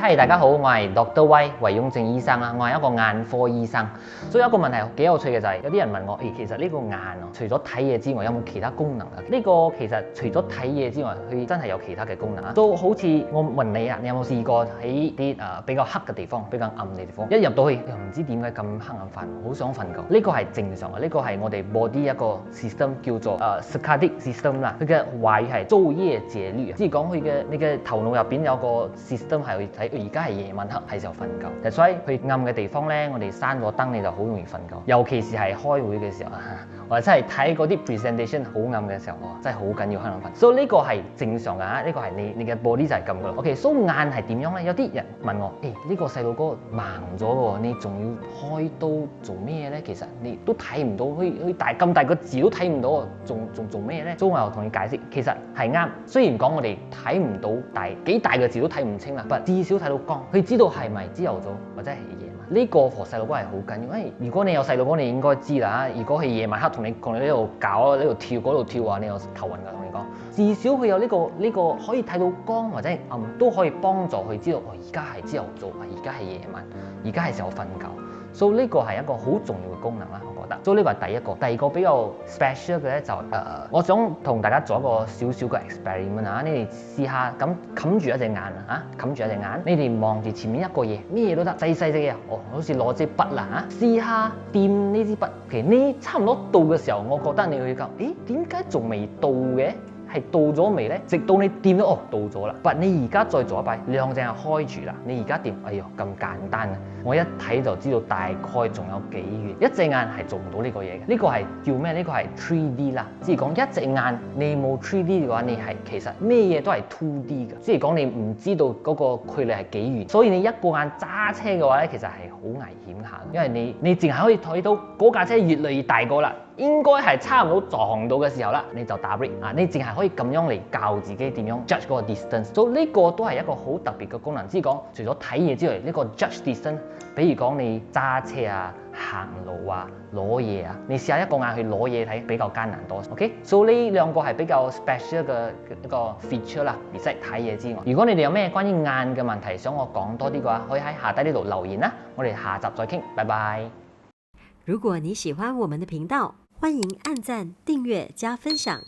係大家好，我係 Dr. Y 維雍正醫生啦，我係一個眼科醫生。所以有一個問題幾有趣嘅就係、有啲人問我，其實呢個眼除咗睇嘢之外，有冇其他功能啊？呢個其實除咗睇嘢之外，佢真係有其他嘅功能啊。都好似我問你啊，你有冇試過喺啲比較黑嘅地方、比較暗嘅地方，一入到去又唔知點解咁黑眼瞓，好想瞓覺。呢個係正常嘅，呢個係我哋 body 一個 system 叫做circadian system 啦。佢嘅華語係晝夜節律啊，即係講佢嘅你嘅頭腦入邊有個 system 係去睇，而家係夜晚黑係時候瞓覺。所以佢暗嘅地方咧，我哋閂咗燈你就好容易瞓覺。尤其是係開會嘅時候，或者真係睇嗰啲 presentation 好暗嘅時候，真係好緊要瞌眼瞓。所以呢個係正常㗎，呢個係你嘅 body 就係咁㗎啦。OK， 所以眼係點樣咧？有啲人問我，呢個細路哥盲咗喎，你仲要開刀做咩咧？其實你都睇唔到，佢咁大個字都睇唔到，仲做咩咧？所以我又同你解釋，其實係啱。雖然講我哋睇唔到幾大個字都睇唔清啦，但至少睇到光，佢知道係咪朝頭早或者係夜晚。呢個for細路哥係好緊要，因為如果你有細路哥，你應該知啦。如果係夜晚黑同你呢度搞呢度跳嗰度跳啊，你有頭暈㗎，同你講。至少佢有呢個可以睇到光或者暗，都可以幫助佢知道，而家係朝頭早，而家係夜晚，而家係時候瞓覺。所以呢個係一個好重要嘅功能啦，我覺得。所以呢個係第一個。第二個比較 special 嘅咧就我想同大家做一個少少嘅 experiment 啊，你哋試下咁冚住一隻眼啊，冚住一隻眼，你哋望住前面一個嘢，咩嘢都得，細細隻嘢，好似攞支筆啦嚇，試下掂呢支筆。其實呢差唔多到嘅時候，我覺得你會講，點解仲未到嘅？係到咗未咧？直到你掂到到咗啦。但你而家再做一擺，兩隻眼開住啦。你而家掂，咁簡單啊！我一睇就知道大概仲有幾遠。一隻眼係做唔到呢個嘢嘅。呢個係叫咩？呢個係 3D 啦。即係講一隻眼你冇 3D 嘅話，你係其實咩嘢都係 2D 嘅。即係講你唔知道嗰個距離係幾遠。所以你一個眼揸車嘅話咧，其實係好危險下，因為你淨係可以睇到嗰架車越嚟越大個啦。應該係差唔多撞到嘅時候啦，你就打 brake 啊！你淨係可以咁樣嚟教自己點樣 judge 嗰個 distance。所以呢個都係一個好特別嘅功能。即係講除咗睇嘢之外，呢個 judge distance，比如講你揸車啊、行路啊、攞嘢啊，你試下一個眼去攞嘢睇，比較艱難多。OK， 所以呢兩個係比較 special 嘅一個 feature 啦，而即係睇嘢之外。如果你哋有咩關於眼嘅問題想我講多啲嘅話，可以喺下低呢度留言啦。我哋下集再傾，拜拜。如果你喜歡我們的頻道，歡迎按讚、訂閱、加分享。